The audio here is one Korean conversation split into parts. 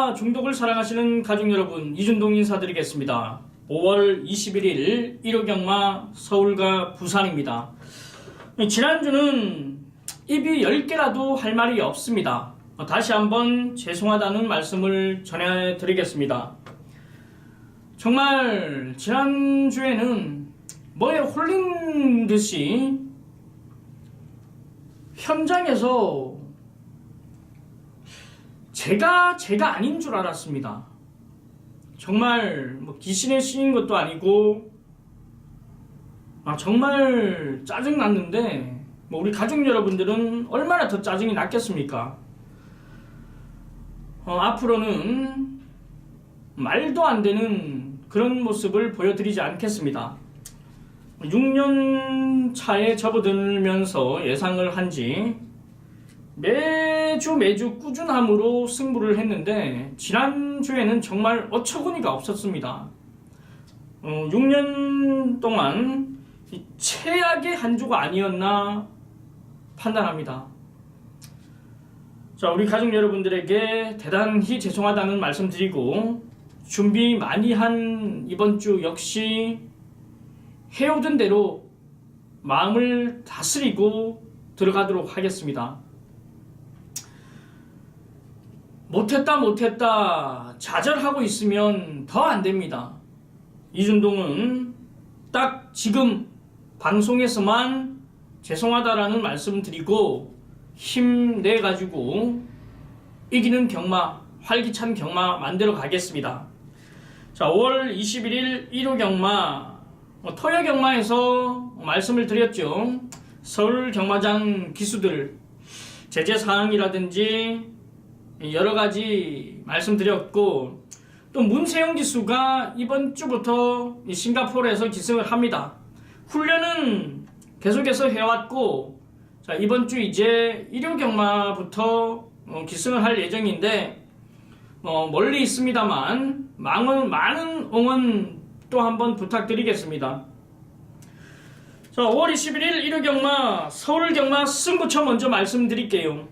일요경마 중독을 사랑하시는 가족 여러분, 이준동 인사드리겠습니다. 5월 21일 일요경마 서울과 부산입니다. 지난주는 입이 10개라도 할 말이 없습니다. 다시 한번 죄송하다는 말씀을 전해드리겠습니다. 정말 지난주에는 뭐에 홀린 듯이 현장에서 제가 아닌 줄 알았습니다. 정말 귀신에 씌인 것도 아니고 정말 짜증났는데 우리 가족 여러분들은 얼마나 더 짜증이 났겠습니까? 앞으로는 말도 안 되는 그런 모습을 보여드리지 않겠습니다. 6년 차에 접어들면서 예상을 한지 매주 꾸준함으로 승부를 했는데 지난주에는 정말 어처구니가 없었습니다. 6년 동안 최악의 한 주가 아니었나 판단합니다. 자, 우리 가족 여러분들에게 대단히 죄송하다는 말씀 드리고, 준비 많이 한 이번 주 역시 해오던 대로 마음을 다스리고 들어가도록 하겠습니다. 못했다 좌절하고 있으면 더 안됩니다. 이준동은 딱 지금 방송에서만 죄송하다라는 말씀 드리고 힘내가지고 이기는 경마, 활기찬 경마 만들어 가겠습니다. 자, 5월 21일 1호 경마, 토요 경마에서 말씀을 드렸죠. 서울 경마장 기수들 제재사항이라든지 여러가지 말씀드렸고, 또 문세영 기수가 이번 주부터 싱가포르에서 기승을 합니다. 훈련은 계속해서 해왔고, 자, 이번 주 이제 일요 경마부터 기승을 할 예정인데, 멀리 있습니다만 많은 응원 또 한번 부탁드리겠습니다. 자, 5월 21일 일요 경마 서울 경마 승부처 먼저 말씀드릴게요.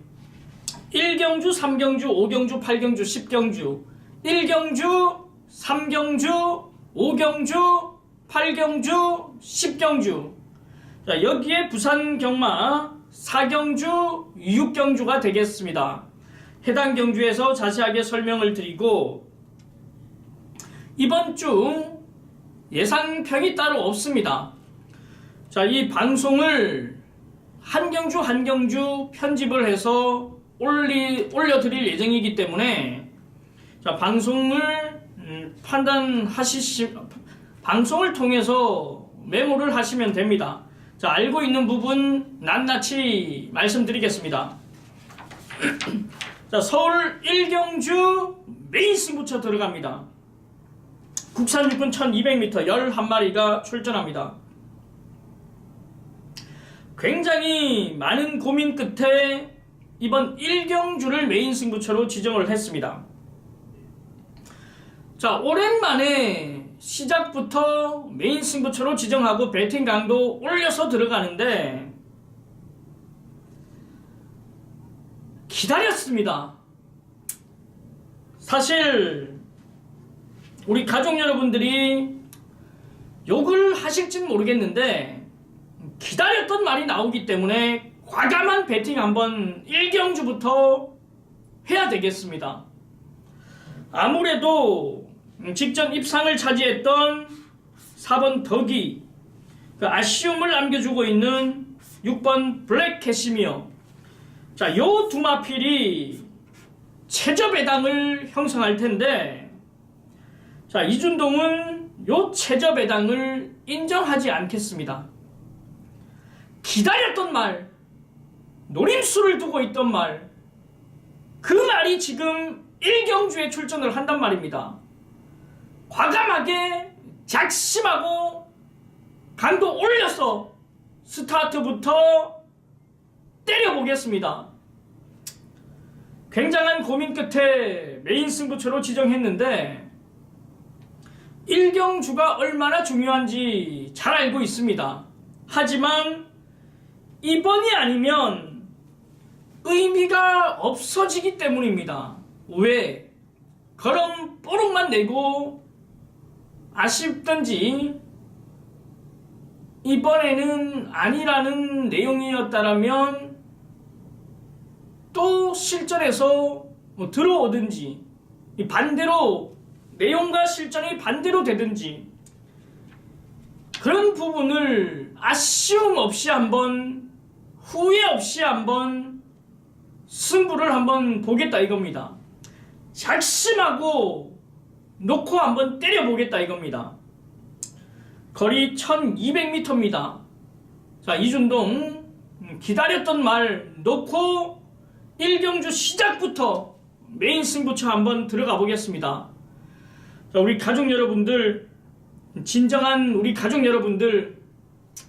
1경주, 3경주, 5경주, 8경주, 10경주, 1경주, 3경주, 5경주, 8경주, 10경주. 자, 여기에 부산 경마 4경주, 6경주가 되겠습니다. 해당 경주에서 자세하게 설명을 드리고, 이번 주 예상평이 따로 없습니다. 자, 이 방송을 한 경주 편집을 해서 올려드릴 예정이기 때문에, 자, 방송을 방송을 통해서 메모를 하시면 됩니다. 자, 알고 있는 부분 낱낱이 말씀드리겠습니다. 자, 서울 1경주 메인 승부처 들어갑니다. 국산 육군 1200m 11마리가 출전합니다. 굉장히 많은 고민 끝에 이번 1경주를 메인 승부처로 지정을 했습니다. 자, 오랜만에 시작부터 메인 승부처로 지정하고 배팅 강도 올려서 들어가는데 기다렸습니다. 사실 우리 가족 여러분들이 욕을 하실진 모르겠는데 기다렸던 말이 나오기 때문에 과감한 배팅 한번 1경주부터 해야 되겠습니다. 아무래도 직전 입상을 차지했던 4번 덕이 그 아쉬움을 남겨주고 있는 6번 블랙 캐시미어, 자, 요 두 마필이 최저 배당을 형성할 텐데, 자, 이준동은 요 최저 배당을 인정하지 않겠습니다. 기다렸던 말, 노림수를 두고 있던 말, 그 말이 지금 1경주에 출전을 한단 말입니다. 과감하게 작심하고 강도 올려서 스타트부터 때려보겠습니다. 굉장한 고민 끝에 메인 승부처로 지정했는데 1경주가 얼마나 중요한지 잘 알고 있습니다. 하지만 이번이 아니면 의미가 없어지기 때문입니다. 왜? 걸음 뽀록만 내고 아쉽던지 이번에는 아니라는 내용이었다라면 또 실전에서 들어오든지 반대로 내용과 실전이 반대로 되든지 그런 부분을 아쉬움 없이 한번 후회 없이 한번 승부를 한번 보겠다 이겁니다. 작심하고 놓고 한번 때려보겠다 이겁니다. 거리 1200m입니다. 자, 이준동 기다렸던 말 놓고 1경주 시작부터 메인 승부처 한번 들어가 보겠습니다. 자, 우리 가족 여러분들, 진정한 우리 가족 여러분들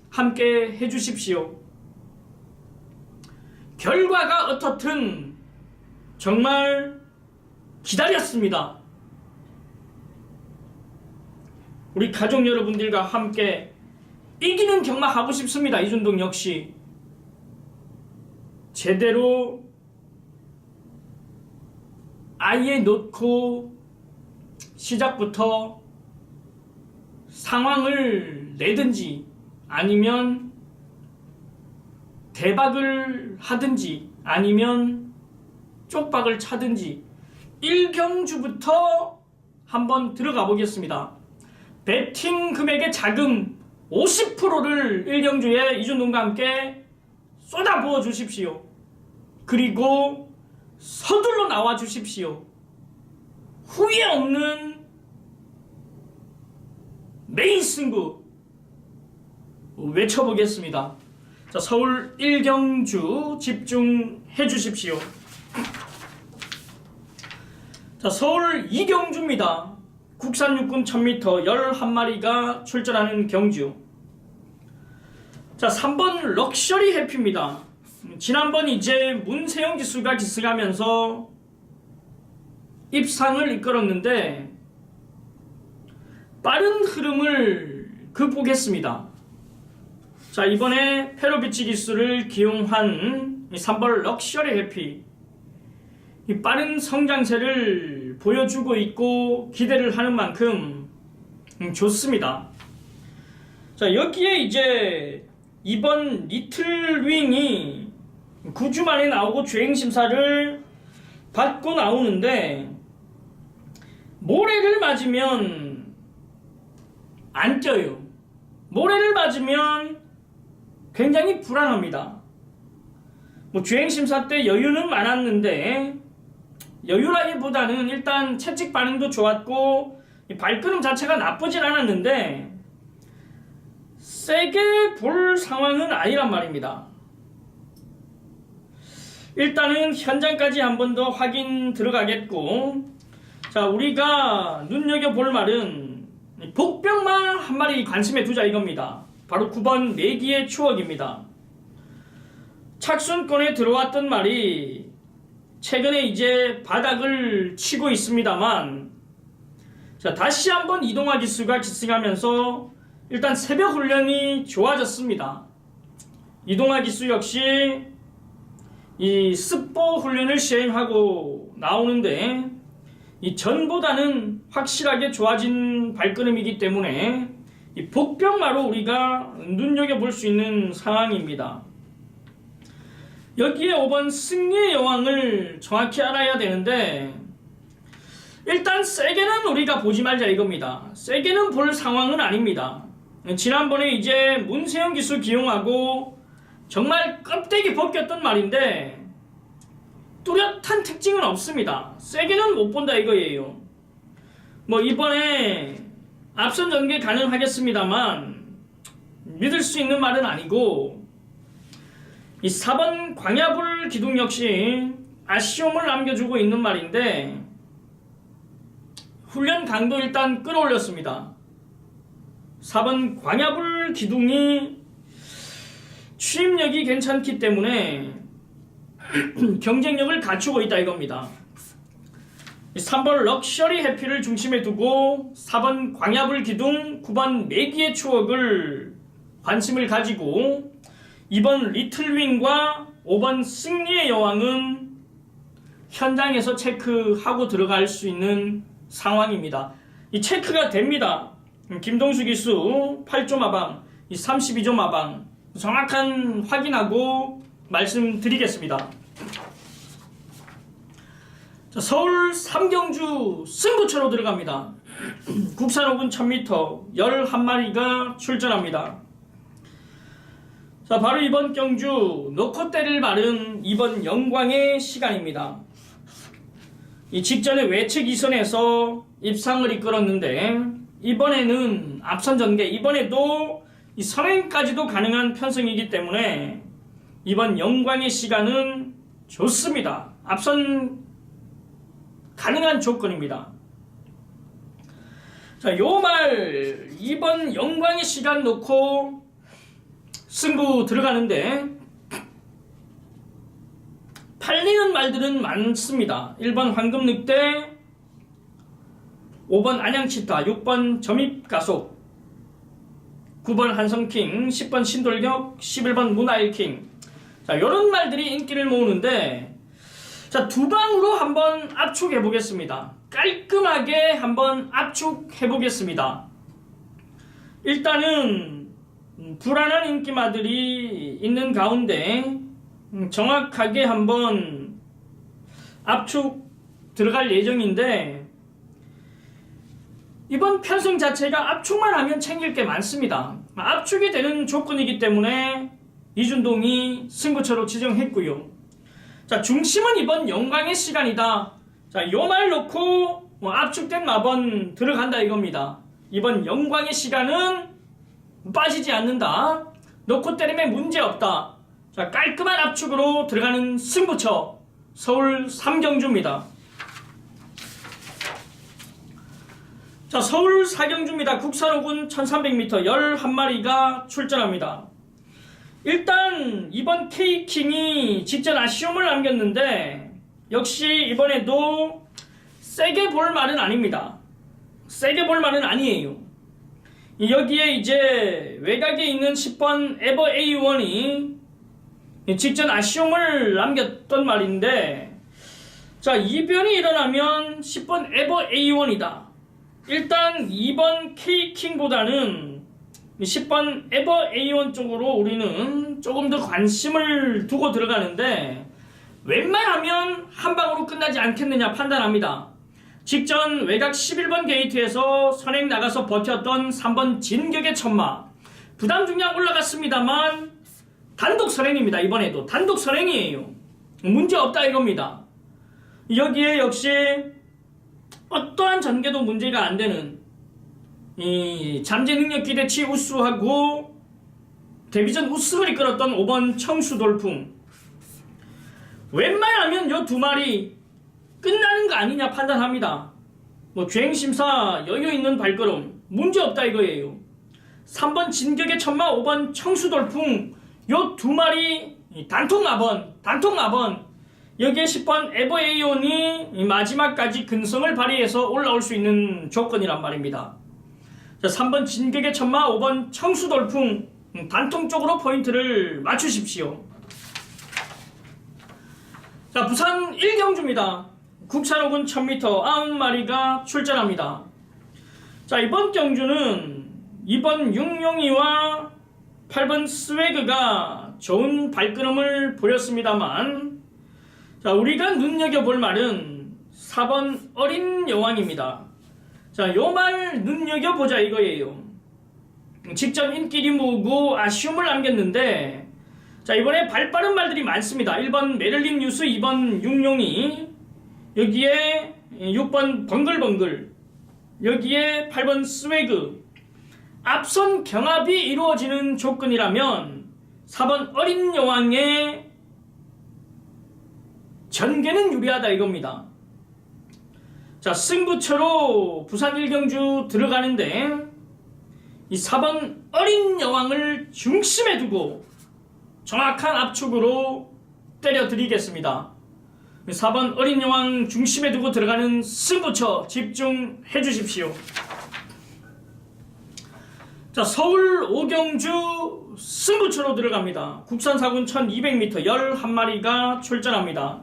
함께 해주십시오. 결과가 어떻든 정말 기다렸습니다. 우리 가족 여러분들과 함께 이기는 경마하고 싶습니다. 이준동 역시 제대로 아예 놓고 시작부터 상황을 내든지 아니면 대박을 하든지 아니면 쪽박을 차든지 1경주부터 한번 들어가 보겠습니다. 배팅 금액의 자금 50%를 1경주에 이준동과 함께 쏟아부어 주십시오. 그리고 서둘러 나와 주십시오. 후회 없는 메인 승부 외쳐보겠습니다. 자, 서울 1경주 집중해 주십시오. 자, 서울 2경주입니다. 국산 육군 1000m 11마리가 출전하는 경주. 자, 3번 럭셔리 해피입니다. 지난번 이제 문세영 기수가 기승하면서 입상을 이끌었는데 빠른 흐름을 극복했습니다. 자, 이번에 페로비치 기수를 기용한 3번 럭셔리 해피 이 빠른 성장세를 보여주고 있고 기대를 하는 만큼 좋습니다. 자, 여기에 이제 이번 리틀 윙이 9주 만에 나오고 주행심사를 받고 나오는데 모래를 맞으면 안 뛰어요. 모래를 맞으면 굉장히 불안합니다. 뭐 주행심사 때 여유는 많았는데 여유라기보다는 일단 채찍 반응도 좋았고 발걸음 자체가 나쁘진 않았는데 세게 볼 상황은 아니란 말입니다. 일단은 현장까지 한 번 더 확인 들어가겠고, 자, 우리가 눈여겨볼 말은 복병만 한 마리 관심에 두자 이겁니다. 바로 9번 내기의 추억입니다. 착순권에 들어왔던 말이 최근에 이제 바닥을 치고 있습니다만, 자, 다시 한번 이동화 기수가 기승하면서 일단 새벽 훈련이 좋아졌습니다. 이동화 기수 역시 이 습보 훈련을 시행하고 나오는데 이 전보다는 확실하게 좋아진 발걸음이기 때문에 이 복병마로 우리가 눈여겨볼 수 있는 상황입니다. 여기에 5번 승리의 여왕을 정확히 알아야 되는데 일단 세게는 우리가 보지 말자 이겁니다. 세게는 볼 상황은 아닙니다. 지난번에 이제 문세영 기수 기용하고 정말 껍데기 벗겼던 말인데 뚜렷한 특징은 없습니다. 세게는 못 본다 이거예요. 뭐 이번에 앞선 전개 가능하겠습니다만 믿을 수 있는 말은 아니고, 이 4번 광야불 기둥 역시 아쉬움을 남겨주고 있는 말인데 훈련 강도 일단 끌어올렸습니다. 4번 광야불 기둥이 추임력이 괜찮기 때문에 경쟁력을 갖추고 있다 이겁니다. 3번 럭셔리 해피를 중심에 두고 4번 광야불 기둥, 9번 내기의 추억을 관심을 가지고 2번 리틀윙과 5번 승리의 여왕은 현장에서 체크하고 들어갈 수 있는 상황입니다. 이 체크가 됩니다. 김동수 기수 8조 마방, 32조 마방 정확한 확인하고 말씀드리겠습니다. 자, 서울 삼경주 승부처로 들어갑니다. 국산 5군 1000m 11마리가 출전합니다. 자, 바로 이번 경주 놓고 때릴 말은 이번 영광의 시간입니다. 이 직전에 외측 2선에서 입상을 이끌었는데 이번에는 앞선 전개, 이번에도 이 선행까지도 가능한 편성이기 때문에 이번 영광의 시간은 좋습니다. 앞선 가능한 조건입니다. 자, 요 말 이번 영광의 시간 놓고 승부 들어가는데 팔리는 말들은 많습니다. 1번 황금늑대, 5번 안양치타, 6번 점입가속, 9번 한성킹, 10번 신돌격, 11번 문화일킹. 자, 요런 말들이 인기를 모으는데, 자, 두 방으로 한번 압축해 보겠습니다. 깔끔하게 한번 압축해 보겠습니다. 일단은 불안한 인기마들이 있는 가운데 정확하게 한번 압축 들어갈 예정인데, 이번 편성 자체가 압축만 하면 챙길 게 많습니다. 압축이 되는 조건이기 때문에 이준동이 승부처로 지정했고요. 자, 중심은 이번 영광의 시간이다. 자, 요 말 놓고 압축된 마번 들어간다 이겁니다. 이번 영광의 시간은 빠지지 않는다. 놓고 때리면 문제없다. 자, 깔끔한 압축으로 들어가는 승부처 서울 삼경주입니다. 자, 서울 사경주입니다. 국산 5군 1300m 11마리가 출전합니다. 일단 이번 K킹이 직전 아쉬움을 남겼는데 역시 이번에도 세게 볼 말은 아닙니다. 세게 볼 말은 아니에요. 여기에 이제 외곽에 있는 10번 에버 A1이 직전 아쉬움을 남겼던 말인데, 자, 이변이 일어나면 10번 에버 A1이다. 일단 2번 K킹보다는 10번 에버 A1 쪽으로 우리는 조금 더 관심을 두고 들어가는데, 웬만하면 한 방으로 끝나지 않겠느냐 판단합니다. 직전 외곽 11번 게이트에서 선행 나가서 버텼던 3번 진격의 천마, 부담 중량 올라갔습니다만 단독 선행입니다. 이번에도 단독 선행이에요. 문제없다 이겁니다. 여기에 역시 어떠한 전개도 문제가 안 되는 이 잠재 능력 기대치 우수하고 데뷔전 우승을 이끌었던 5번 청수돌풍, 웬만하면 요 두 마리 끝나는 거 아니냐 판단합니다. 주행심사 여유 있는 발걸음 문제없다 이거예요. 3번 진격의 천마, 5번 청수돌풍, 요 두 마리 단통 마번, 여기에 10번 에버 A1이 마지막까지 근성을 발휘해서 올라올 수 있는 조건이란 말입니다. 자, 3번 진격의 천마, 5번 청수돌풍 단통 쪽으로 포인트를 맞추십시오. 자, 부산 1경주입니다. 국산 5군 1000m 9마리가 출전합니다. 자, 이번 경주는 2번 육룡이와 8번 스웨그가 좋은 발걸음을 보였습니다만, 자, 우리가 눈여겨볼 말은 4번 어린 여왕입니다. 자, 요 말 눈여겨보자 이거예요. 직전 인기리 모으고 아쉬움을 남겼는데, 자, 이번에 발빠른 말들이 많습니다. 1번 메를린 뉴스, 2번 육룡이, 여기에 6번 벙글벙글, 여기에 8번 스웨그. 앞선 경합이 이루어지는 조건이라면 4번 어린 여왕의 전개는 유리하다 이겁니다. 자, 승부처로 부산 1경주 들어가는데 이 4번 어린 여왕을 중심에 두고 정확한 압축으로 때려드리겠습니다. 4번 어린 여왕 중심에 두고 들어가는 승부처 집중해 주십시오. 자, 서울 5경주 승부처로 들어갑니다. 국산 4군 1200m 11마리가 출전합니다.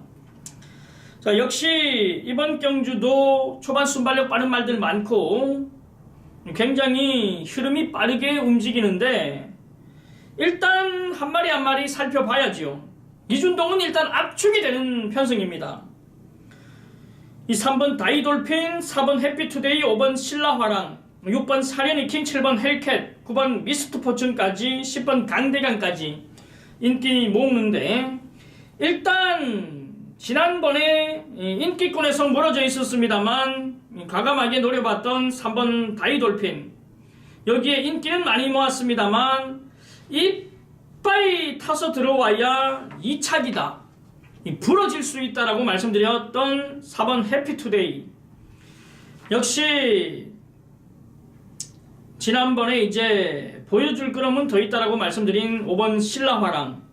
자, 역시 이번 경주도 초반 순발력 빠른 말들 많고 굉장히 흐름이 빠르게 움직이는데 일단 한 마리 한 마리 살펴봐야지요. 이준동은 일단 압축이 되는 편승입니다. 이 3번 다이돌핀, 4번 해피투데이, 5번 신라화랑, 6번 사려니킹, 7번 헬캣, 9번 미스트포춘까지 10번 강대강까지 인기 모으는데 일단 지난번에 인기권에서 멀어져 있었습니다만 과감하게 노려봤던 3번 다이돌핀, 여기에 인기는 많이 모았습니다만 이빨이 타서 들어와야 2차기다, 부러질 수 있다라고 말씀드렸던 4번 해피투데이, 역시 지난번에 이제 보여줄 그럼은 더 있다라고 말씀드린 5번 신라화랑,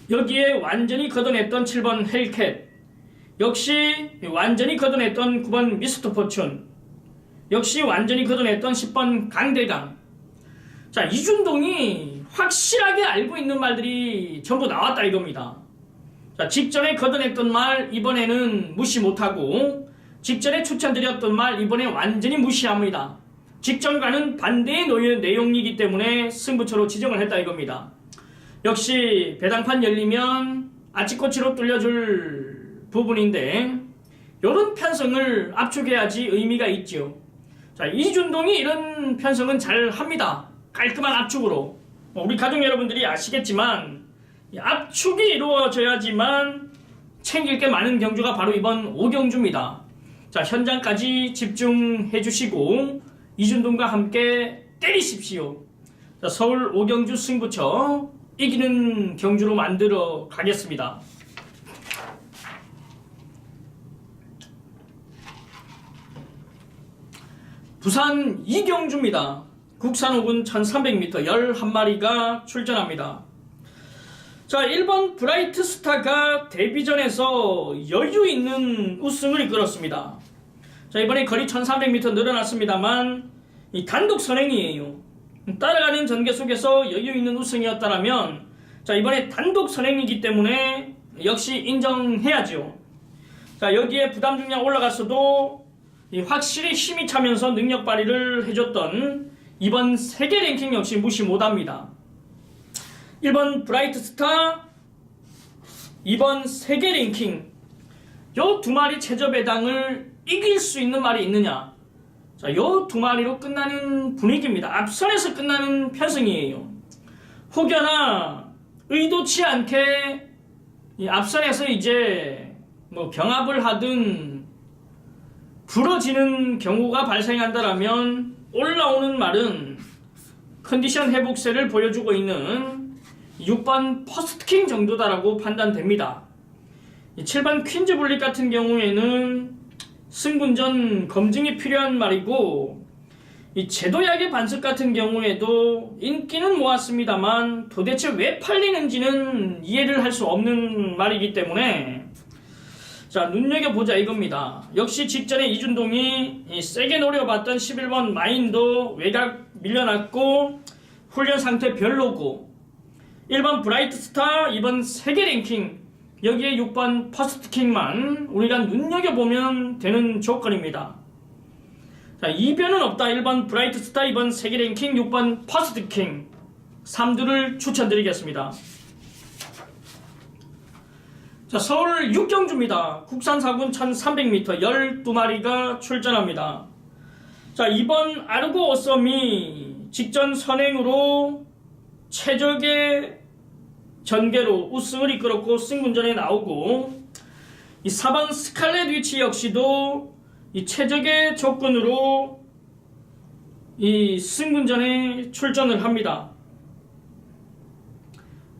여기에 완전히 걷어냈던 7번 헬캣, 역시 완전히 걷어냈던 9번 미스터포춘, 역시 완전히 걷어냈던 10번 강대강. 자, 이준동이 확실하게 알고 있는 말들이 전부 나왔다 이겁니다. 자, 직전에 걷어냈던 말 이번에는 무시 못하고, 직전에 추천드렸던 말 이번에 완전히 무시합니다. 직전과는 반대의 내용이기 때문에 승부처로 지정을 했다 이겁니다. 역시 배당판 열리면 아치꼬치로 뚫려줄 부분인데 이런 편성을 압축해야지 의미가 있죠. 자, 이준동이 이런 편성은 잘 합니다. 깔끔한 압축으로. 우리 가족 여러분들이 아시겠지만 압축이 이루어져야지만 챙길 게 많은 경주가 바로 이번 5경주입니다. 자, 현장까지 집중해 주시고 이준동과 함께 때리십시오. 자, 서울 5경주 승부처 이기는 경주로 만들어 가겠습니다. 부산 2경주입니다. 국산 5군 1300m 11마리가 출전합니다. 자, 1번 브라이트 스타가 데뷔전에서 여유 있는 우승을 이끌었습니다. 자, 이번에 거리 1300m 늘어났습니다만 이 단독 선행이에요. 따라가는 전개 속에서 여유 있는 우승이었다면, 자, 이번에 단독 선행이기 때문에 역시 인정해야죠. 자, 여기에 부담 중량 올라갔어도 확실히 힘이 차면서 능력 발휘를 해줬던 이번 세계 랭킹 역시 무시 못합니다. 1번 브라이트 스타, 2번 세계 랭킹, 요 두 마리 최저 배당을 이길 수 있는 말이 있느냐? 자, 요 두 마리로 끝나는 분위기입니다. 앞선에서 끝나는 편승이에요. 혹여나 의도치 않게 이 앞선에서 이제 뭐 경합을 하든 부러지는 경우가 발생한다라면 올라오는 말은 컨디션 회복세를 보여주고 있는 6번 퍼스트킹 정도다라고 판단됩니다. 7번 퀸즈 블릿 같은 경우에는 승분전 검증이 필요한 말이고, 이 제도약의 반석 같은 경우에도 인기는 모았습니다만 도대체 왜 팔리는지는 이해를 할 수 없는 말이기 때문에, 자, 눈여겨보자 이겁니다. 역시 직전에 이준동이 세게 노려봤던 11번 마인도 외곽 밀려났고 훈련 상태 별로고, 1번 브라이트 스타, 2번 세계 랭킹, 여기에 6번 퍼스트킹만 우리가 눈여겨보면 되는 조건입니다. 자, 이변은 없다. 1번 브라이트 스타, 2번 세계 랭킹, 6번 퍼스트킹 3두를 추천드리겠습니다. 자, 서울 6경주입니다. 국산 4군 1300m 12마리가 출전합니다. 자, 이번 아르고 어썸이 직전 선행으로 최적의 전개로 우승을 이끌었고 승분전에 나오고, 이 4번 스칼렛 위치 역시도 이 최적의 조건으로 이 승분전에 출전을 합니다.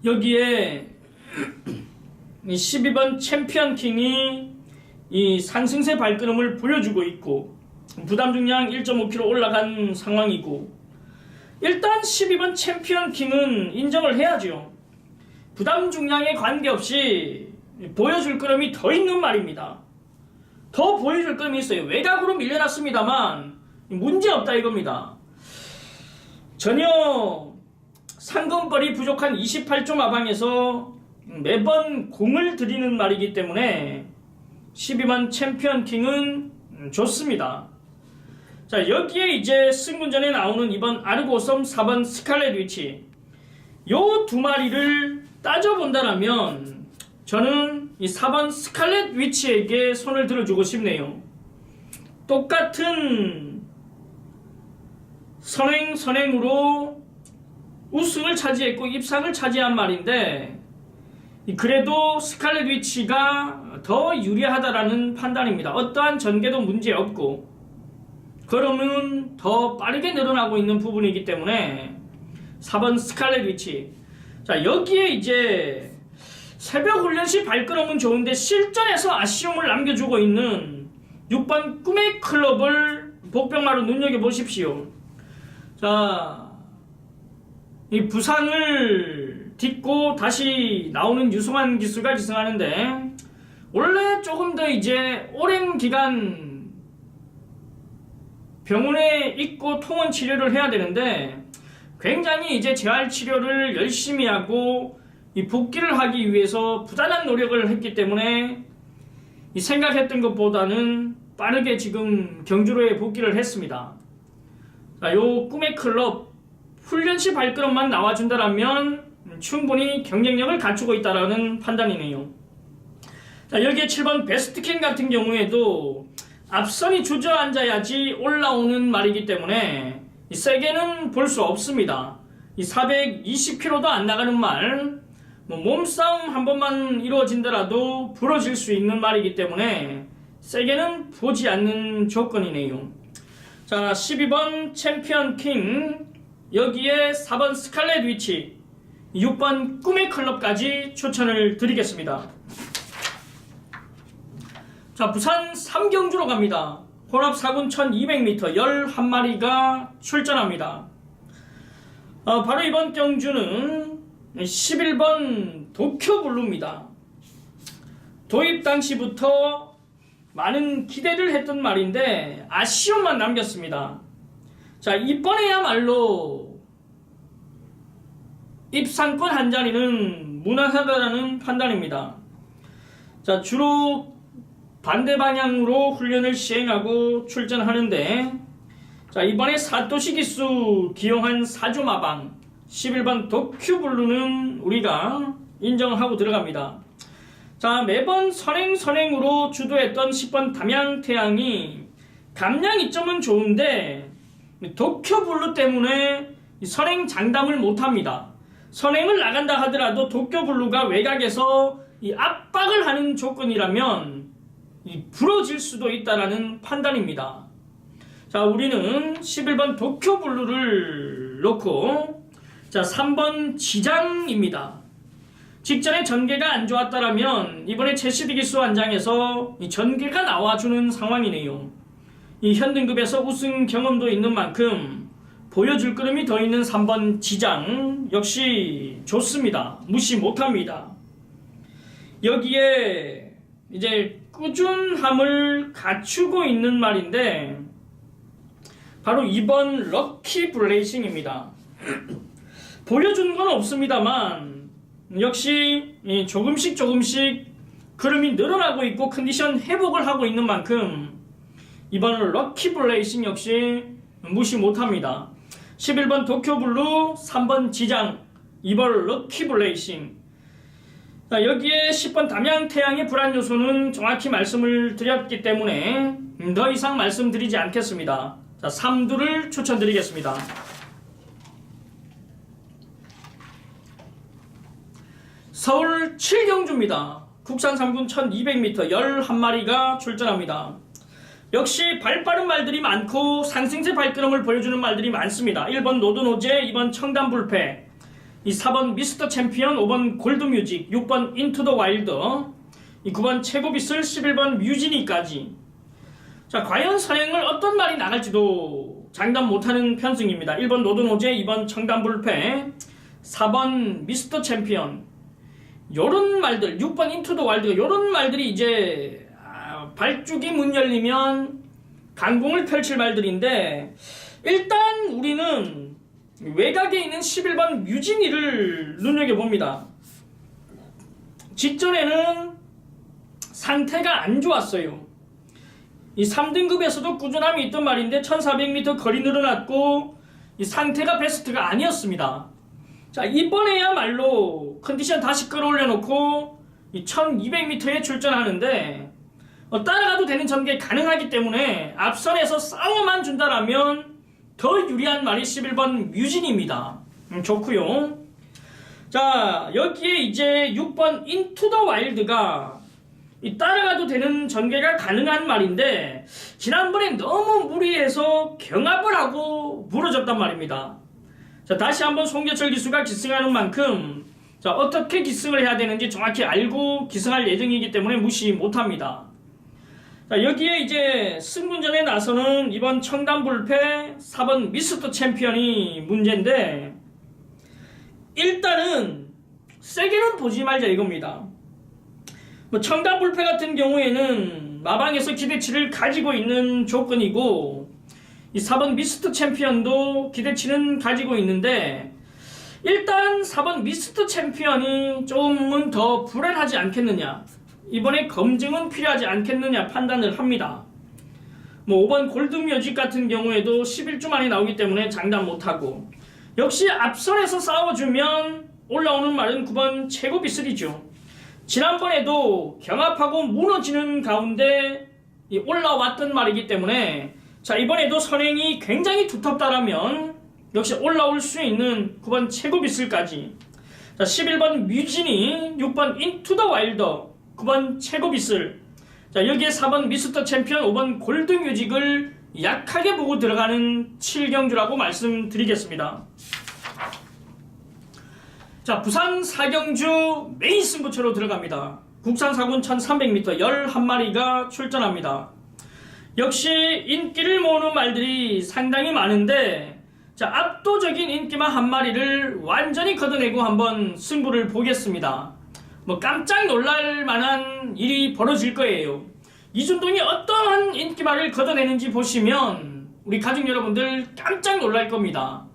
여기에 이 12번 챔피언 킹이 이 상승세 발걸음을 보여주고 있고 부담 중량 1.5kg 올라간 상황이고, 일단 12번 챔피언 킹은 인정을 해야죠. 부담 중량에 관계없이 보여줄 걸음이 더 있는 말입니다. 더 보여줄 걸음이 있어요. 외곽으로 밀려났습니다만 문제없다 이겁니다. 전혀 상금벌이 부족한 28조 마방에서 매번 공을 들이는 말이기 때문에 12번 챔피언킹은 좋습니다. 자, 여기에 이제 승군전에 나오는 2번 아르고섬, 4번 스칼렛 위치, 요 두 마리를 따져본다라면 저는 이 4번 스칼렛 위치에게 손을 들어주고 싶네요. 똑같은 선행으로 우승을 차지했고 입상을 차지한 말인데 그래도 스칼렛 위치가 더 유리하다라는 판단입니다. 어떠한 전개도 문제없고 걸음은 더 빠르게 늘어나고 있는 부분이기 때문에 4번 스칼렛 위치. 자, 여기에 이제 새벽 훈련 시 발걸음은 좋은데 실전에서 아쉬움을 남겨주고 있는 6번 꿈의 클럽을 복병마로 눈여겨보십시오. 자, 이 부상을 딛고 다시 나오는 유성환 기수가 기승하는데 원래 조금 더 이제 오랜 기간 병원에 있고 통원 치료를 해야 되는데 굉장히 이제 재활 치료를 열심히 하고 이 복귀를 하기 위해서 부단한 노력을 했기 때문에 이 생각했던 것보다는 빠르게 지금 경주로에 복귀를 했습니다. 자, 요 꿈의 클럽 훈련 시 발걸음만 나와준다라면 충분히 경쟁력을 갖추고 있다라는 판단이네요. 자, 여기에 7번 베스트킹 같은 경우에도 앞선이 주저앉아야지 올라오는 말이기 때문에 세게는 볼 수 없습니다. 이 420km도 안 나가는 말, 몸싸움 한 번만 이루어진더라도 부러질 수 있는 말이기 때문에 세게는 보지 않는 조건이네요. 자, 12번 챔피언 킹, 여기에 4번 스칼렛 위치, 6번 꿈의 클럽까지 추천을 드리겠습니다. 자, 부산 삼경주로 갑니다. 혼합 4군 1200m 11마리가 출전합니다. 바로 이번 경주는 11번 도쿄블루입니다. 도입 당시부터 많은 기대를 했던 말인데 아쉬움만 남겼습니다. 자, 이번에야말로 입상권 한 자리는 무난하다라는 판단입니다. 자, 주로 반대 방향으로 훈련을 시행하고 출전하는데, 자, 이번에 사토시 기수 기용한 사조마방 11번 도쿄블루는 우리가 인정하고 들어갑니다. 자, 매번 선행으로 주도했던 10번 담양태양이 감량 이점은 좋은데 도쿄블루 때문에 선행 장담을 못합니다. 선행을 나간다 하더라도 도쿄블루가 외곽에서 이 압박을 하는 조건이라면 부러질 수도 있다라는 판단입니다. 자, 우리는 11번 도쿄블루를 놓고, 자, 3번 지장입니다. 직전에 전개가 안 좋았다라면 이번에 최시비 기수 완장에서 이 전개가 나와주는 상황이네요. 이 현등급에서 우승 경험도 있는 만큼 보여줄 걸음이 더 있는 3번 지장 역시 좋습니다. 무시 못합니다. 여기에 이제 꾸준함을 갖추고 있는 말인데 바로 2번 럭키 블레이싱입니다. 보여준 건 없습니다만 역시 조금씩 걸음이 늘어나고 있고 컨디션 회복을 하고 있는 만큼 이번 럭키 블레이싱 역시 무시 못합니다. 11번 도쿄블루, 3번 지장, 2번 럭키 블레이싱. 자, 여기에 10번 담양태양의 불안 요소는 정확히 말씀을 드렸기 때문에 더 이상 말씀드리지 않겠습니다. 자, 3두를 추천드리겠습니다. 서울 7경주입니다. 국산 3군 1200m 11마리가 출전합니다. 역시 발빠른 말들이 많고 상승세 발걸음을 보여주는 말들이 많습니다. 1번 노드노제, 2번 청담불패, 이 4번 미스터 챔피언, 5번 골드뮤직, 6번 인투 더 와일드, 이 9번 최고비슬, 11번 뮤지니까지. 자, 과연 선행을 어떤 말이 나갈지도 장담 못하는 편승입니다. 1번 노드노제, 2번 청담불패, 4번 미스터 챔피언, 요런 말들, 6번 인투 더 와일드, 요런 말들이 이제 발주기 문 열리면 강공을 펼칠 말들인데, 일단 우리는 외곽에 있는 11번 뮤지니를 눈여겨봅니다. 직전에는 상태가 안 좋았어요. 이 3등급에서도 꾸준함이 있던 말인데 1400m 거리 늘어났고 이 상태가 베스트가 아니었습니다. 자, 이번에야말로 컨디션 다시 끌어올려 놓고 이 1200m에 출전하는데 따라가도 되는 전개 가능하기 때문에 앞선에서 싸워만 준다라면 더 유리한 말이 11번 뮤진입니다. 좋고요. 자, 여기에 이제 6번 인투 더 와일드가 따라가도 되는 전개가 가능한 말인데 지난번에 너무 무리해서 경합을 하고 무너졌단 말입니다. 자, 다시 한번 송교철 기수가 기승하는 만큼 자, 어떻게 기승을 해야 되는지 정확히 알고 기승할 예정이기 때문에 무시 못합니다. 자, 여기에 이제 승분전에 나서는 이번 청담불패 4번 미스터 챔피언이 문제인데 일단은 세게는 보지 말자 이겁니다. 청담불패 같은 경우에는 마방에서 기대치를 가지고 있는 조건이고 이 4번 미스터 챔피언도 기대치는 가지고 있는데 일단 4번 미스터 챔피언이 조금은 더 불안하지 않겠느냐, 이번에 검증은 필요하지 않겠느냐 판단을 합니다. 5번 골든뮤직 같은 경우에도 11주 만에 나오기 때문에 장담 못하고 역시 앞선에서 싸워주면 올라오는 말은 9번 최고비슬이죠. 지난번에도 경합하고 무너지는 가운데 올라왔던 말이기 때문에 자, 이번에도 선행이 굉장히 두텁다라면 역시 올라올 수 있는 9번 최고비슬까지, 자, 11번 뮤진이, 6번 인투 더 와일더, 9번 최고비슬, 자, 여기에 4번 미스터 챔피언, 5번 골든뮤직을 약하게 보고 들어가는 7경주라고 말씀드리겠습니다. 자, 부산 4경주 메인 승부처로 들어갑니다. 국산 4군 1300m 11마리가 출전합니다. 역시 인기를 모으는 말들이 상당히 많은데 자, 압도적인 인기만 한 마리를 완전히 걷어내고 한번 승부를 보겠습니다. 깜짝 놀랄 만한 일이 벌어질 거예요. 이준동이 어떠한 인기말을 걷어내는지 보시면 우리 가족 여러분들 깜짝 놀랄 겁니다.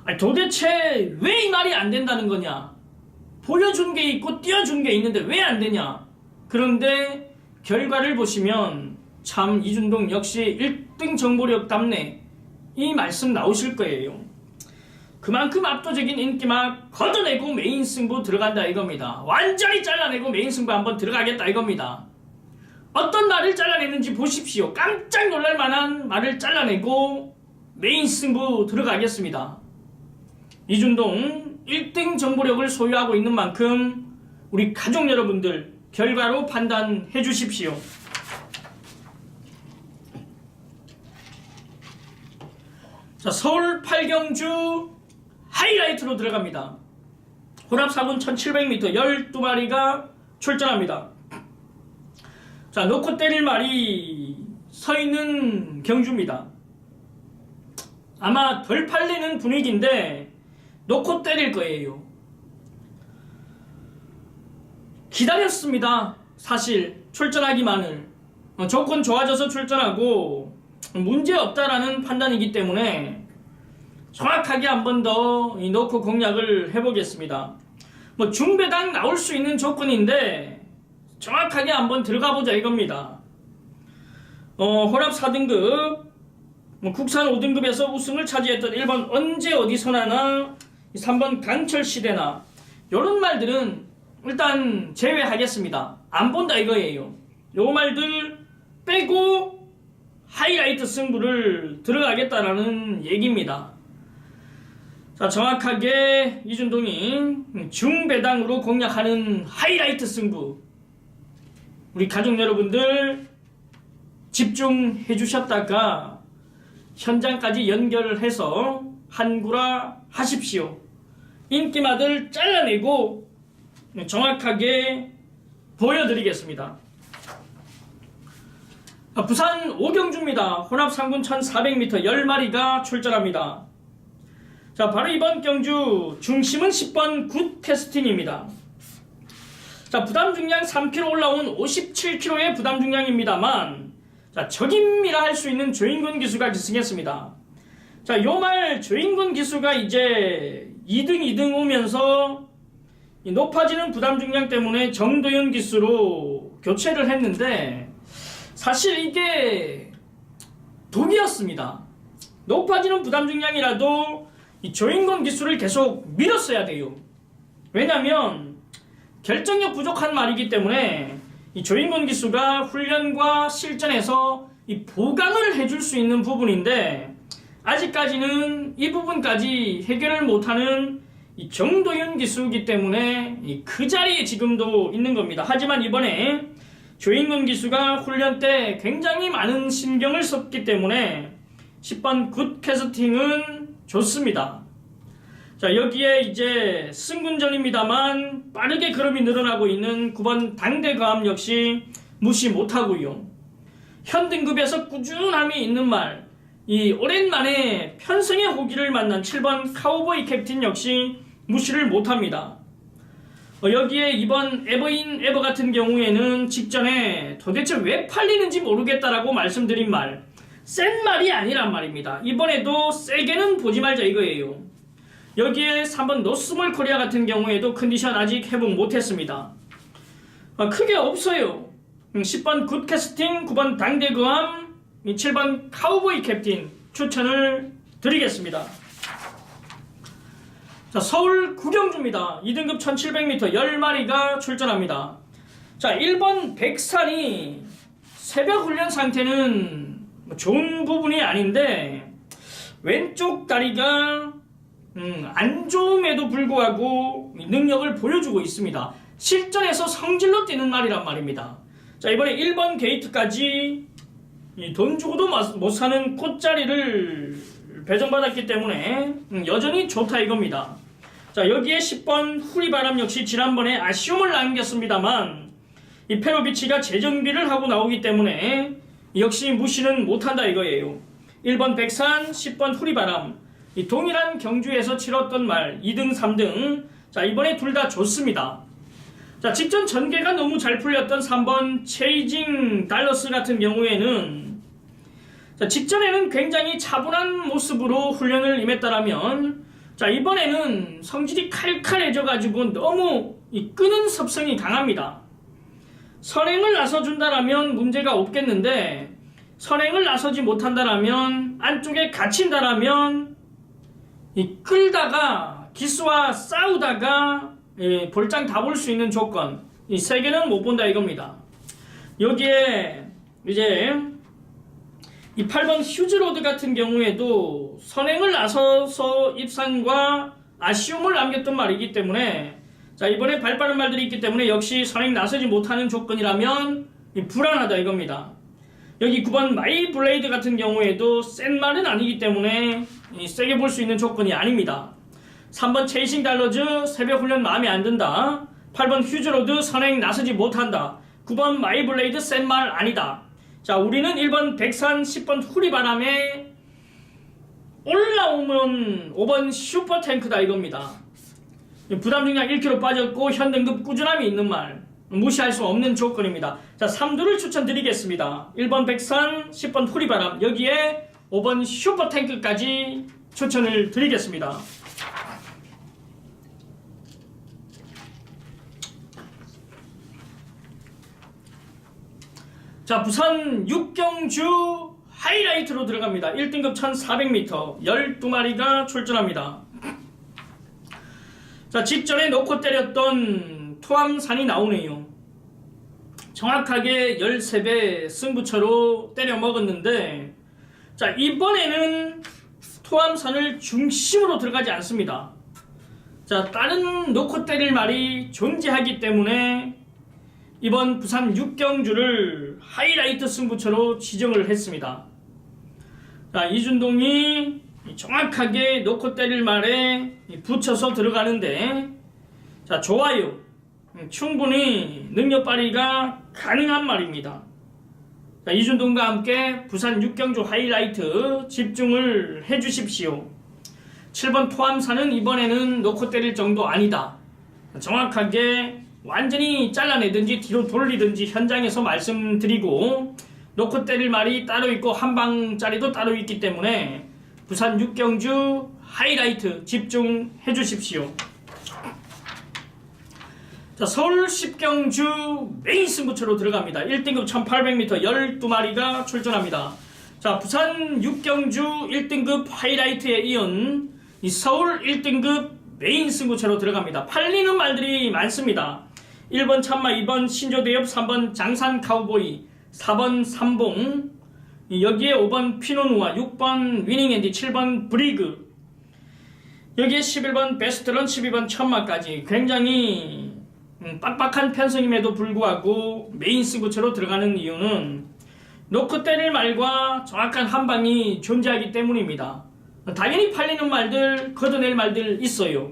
아니, 도대체 왜 이 말이 안 된다는 거냐? 보여준 게 있고 띄워준 게 있는데 왜 안 되냐? 그런데 결과를 보시면 참 이준동 역시 1등 정보력답네, 이 말씀 나오실 거예요. 그만큼 압도적인 인기만 걷어내고 메인 승부 들어간다 이겁니다. 완전히 잘라내고 메인 승부 한번 들어가겠다 이겁니다. 어떤 말을 잘라내는지 보십시오. 깜짝 놀랄 만한 말을 잘라내고 메인 승부 들어가겠습니다. 이준동 1등 정보력을 소유하고 있는 만큼 우리 가족 여러분들 결과로 판단해 주십시오. 자, 서울 8경주 하이라이트로 들어갑니다. 혼합 4군 1700m 12마리가 출전합니다. 자, 놓고 때릴 말이 서있는 경주입니다. 아마 덜 팔리는 분위기인데 놓고 때릴 거예요. 기다렸습니다. 사실 출전하기만을. 조건 좋아져서 출전하고 문제없다라는 판단이기 때문에 정확하게 한 번 더 놓고 공략을 해보겠습니다. 중배당 나올 수 있는 조건인데 정확하게 한번 들어가보자 이겁니다. 혼합 4등급, 국산 5등급에서 우승을 차지했던 1번 언제 어디서나나, 3번 강철시대나, 요런 말들은 일단 제외하겠습니다. 안 본다 이거예요. 요 말들 빼고 하이라이트 승부를 들어가겠다라는 얘기입니다. 자, 정확하게 이준동이 중배당으로 공략하는 하이라이트 승부, 우리 가족 여러분들 집중해 주셨다가 현장까지 연결을 해서 한구라 하십시오. 인기마들 잘라내고 정확하게 보여드리겠습니다. 부산 5경주입니다. 혼합 3군 1400m 10마리가 출전합니다. 자, 바로 이번 경주 중심은 10번 굿 테스팅입니다. 자, 부담 중량 3kg 올라온 57kg의 부담 중량입니다만, 자, 적임이라 할 수 있는 조인근 기수가 기승했습니다. 자, 요 말 조인근 기수가 이제 2등 오면서 높아지는 부담 중량 때문에 정도현 기수로 교체를 했는데 사실 이게 독이었습니다. 높아지는 부담 중량이라도 이 조인권 기술을 계속 밀었어야 돼요. 왜냐면 결정력 부족한 말이기 때문에 이 조인권 기수가 훈련과 실전에서 이 보강을 해줄 수 있는 부분인데 아직까지는 이 부분까지 해결을 못하는 이 정도윤 기수이기 때문에 그 자리에 지금도 있는 겁니다. 하지만 이번에 조인권 기수가 훈련 때 굉장히 많은 신경을 썼기 때문에 10번 굿 캐스팅은 좋습니다. 자, 여기에 이제 승군전입니다만 빠르게 걸음이 늘어나고 있는 9번 당대과함 역시 무시 못하고요. 현 등급에서 꾸준함이 있는 말, 이 오랜만에 편성의 호기를 만난 7번 카우보이 캡틴 역시 무시를 못합니다. 여기에 이번 에버인 에버 같은 경우에는 직전에 도대체 왜 팔리는지 모르겠다라고 말씀드린 말, 센 말이 아니란 말입니다. 이번에도 세게는 보지 말자 이거예요. 여기에 3번 노스몰 코리아 같은 경우에도 컨디션 아직 회복 못했습니다. 크게 없어요. 10번 굿 캐스팅, 9번 당대그함, 7번 카우보이 캡틴 추천을 드리겠습니다. 자, 서울 구경주입니다. 2등급 1700m 10마리가 출전합니다. 자, 1번 백산이 새벽 훈련 상태는 좋은 부분이 아닌데 왼쪽 다리가 안 좋음에도 불구하고 능력을 보여주고 있습니다. 실전에서 성질로 뛰는 말이란 말입니다. 자, 이번에 1번 게이트까지 돈 주고도 못 사는 꽃자리를 배정받았기 때문에 여전히 좋다 이겁니다. 자, 여기에 10번 후리바람 역시 지난번에 아쉬움을 남겼습니다만 이 페로비치가 재정비를 하고 나오기 때문에 역시 무시는 못한다 이거예요. 1번 백산, 10번 후리바람, 이 동일한 경주에서 치렀던 말 2등 3등, 자, 이번에 둘 다 좋습니다. 자, 직전 전개가 너무 잘 풀렸던 3번 체이징 달러스 같은 경우에는 자, 직전에는 굉장히 차분한 모습으로 훈련을 임했다라면 자, 이번에는 성질이 칼칼해져 가지고 너무 이 끄는 습성이 강합니다. 선행을 나서준다라면 문제가 없겠는데 선행을 나서지 못한다라면 안쪽에 갇힌다라면 이 끌다가 기수와 싸우다가 볼장 다 볼 수 있는 조건, 이 세 개는 못 본다 이겁니다. 여기에 이제 이 8번 휴즈로드 같은 경우에도 선행을 나서서 입상과 아쉬움을 남겼던 말이기 때문에 자, 이번에 발 빠른 말들이 있기 때문에 역시 선행 나서지 못하는 조건이라면 불안하다 이겁니다. 여기 9번 마이 블레이드 같은 경우에도 센 말은 아니기 때문에 세게 볼 수 있는 조건이 아닙니다. 3번 체이싱 달러즈 새벽 훈련 마음에 안 든다. 8번 휴즈로드 선행 나서지 못한다. 9번 마이 블레이드 센 말 아니다. 자, 우리는 1번 백산, 10번 후리바람에 올라오면 5번 슈퍼탱크다 이겁니다. 부담 중량 1kg 빠졌고 현등급 꾸준함이 있는 말, 무시할 수 없는 조건입니다. 자, 3두를 추천드리겠습니다. 1번 백산, 10번 후리바람, 여기에 5번 슈퍼탱크까지 추천을 드리겠습니다. 자, 부산 육경주 하이라이트로 들어갑니다. 1등급 1400m 12마리가 출전합니다. 자, 직전에 놓고 때렸던 토암산이 나오네요. 정확하게 13배 승부처로 때려 먹었는데 자, 이번에는 토암산을 중심으로 들어가지 않습니다. 자, 다른 놓고 때릴 말이 존재하기 때문에 이번 부산 육경주를 하이라이트 승부처로 지정을 했습니다. 자, 이준동이 정확하게 놓고 때릴 말에 붙여서 들어가는데 자, 좋아요. 충분히 능력 발휘가 가능한 말입니다. 자, 이준동과 함께 부산 육경주 하이라이트 집중을 해주십시오. 7번 토암산은 이번에는 놓고 때릴 정도 아니다. 정확하게 완전히 잘라내든지 뒤로 돌리든지 현장에서 말씀드리고 놓고 때릴 말이 따로 있고 한방짜리도 따로 있기 때문에 부산 육경주 하이라이트 집중해 주십시오. 자, 서울 10경주 메인 승부처로 들어갑니다. 1등급 1800m 12마리가 출전합니다. 자, 부산 6경주 1등급 하이라이트에 이은 이 서울 1등급 메인 승부처로 들어갑니다. 팔리는 말들이 많습니다. 1번 참마, 2번 신조대엽, 3번 장산 카우보이, 4번 삼봉, 여기에 5번 피노누아, 6번 위닝앤디, 7번 브리그, 여기에 11번 베스트런, 12번 천마까지 굉장히 빡빡한 편성임에도 불구하고 메인 승부처로 들어가는 이유는 놓고 때릴 말과 정확한 한방이 존재하기 때문입니다. 당연히 팔리는 말들, 걷어낼 말들 있어요.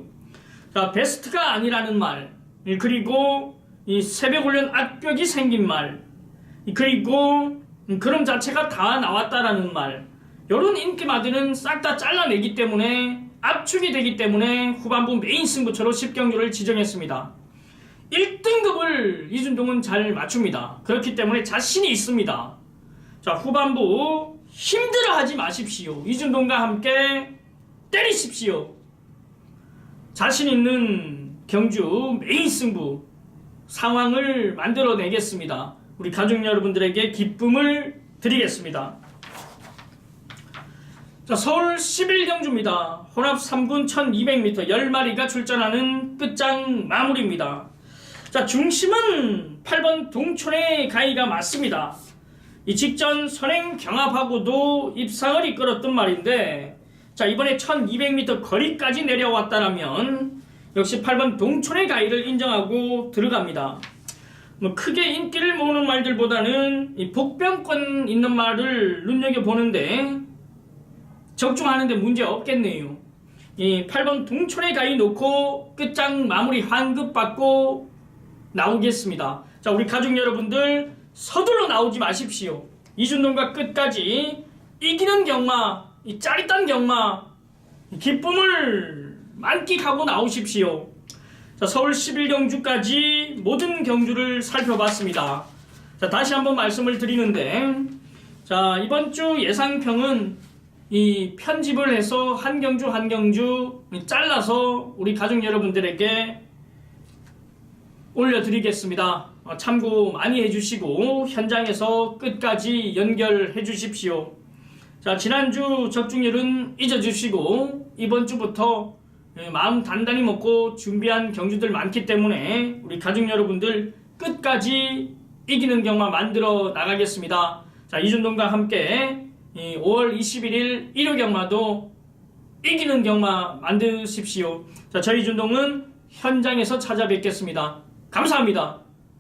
자, 베스트가 아니라는 말, 그리고 이 새벽훈련 악벽이 생긴 말, 그리고 그런 자체가 다 나왔다라는 말, 이런 인기마들은 싹 다 잘라내기 때문에 압축이 되기 때문에 후반부 메인 승부처로 10경주를 지정했습니다. 1등급을 이준동은 잘 맞춥니다. 그렇기 때문에 자신이 있습니다. 자, 후반부 힘들어하지 마십시오. 이준동과 함께 때리십시오. 자신 있는 경주 메인 승부 상황을 만들어내겠습니다. 우리 가족 여러분들에게 기쁨을 드리겠습니다. 자, 서울 11경주입니다. 혼합 3군 1200m 10마리가 출전하는 끝장 마무리입니다. 자, 중심은 8번 동촌의 가이가 맞습니다. 이 직전 선행 경합하고도 입상을 이끌었던 말인데, 자, 이번에 1200m 거리까지 내려왔다라면 역시 8번 동촌의 가이를 인정하고 들어갑니다. 뭐 크게 인기를 모으는 말들보다는 이 복병권 있는 말을 눈여겨보는데 적중하는데 문제 없겠네요. 이 8번 동촌의 가이 놓고 끝장 마무리 환급 받고 나오겠습니다. 자, 우리 가족 여러분들 서둘러 나오지 마십시오. 이준동과 끝까지 이기는 경마, 이 짜릿한 경마, 기쁨을 만끽하고 나오십시오. 자, 서울 11경주까지 모든 경주를 살펴봤습니다. 자, 다시 한번 말씀을 드리는데, 자, 이번 주 예상평은 이 편집을 해서 한 경주 한 경주 잘라서 우리 가족 여러분들에게 올려드리겠습니다. 참고 많이 해주시고 현장에서 끝까지 연결해 주십시오. 자, 지난주 적중률은 잊어주시고 이번 주부터 마음 단단히 먹고 준비한 경주들 많기 때문에 우리 가족 여러분들 끝까지 이기는 경마 만들어 나가겠습니다. 자, 이준동과 함께 5월 21일 일요 경마도 이기는 경마 만드십시오. 자, 저희 이준동은 현장에서 찾아뵙겠습니다. 감사합니다.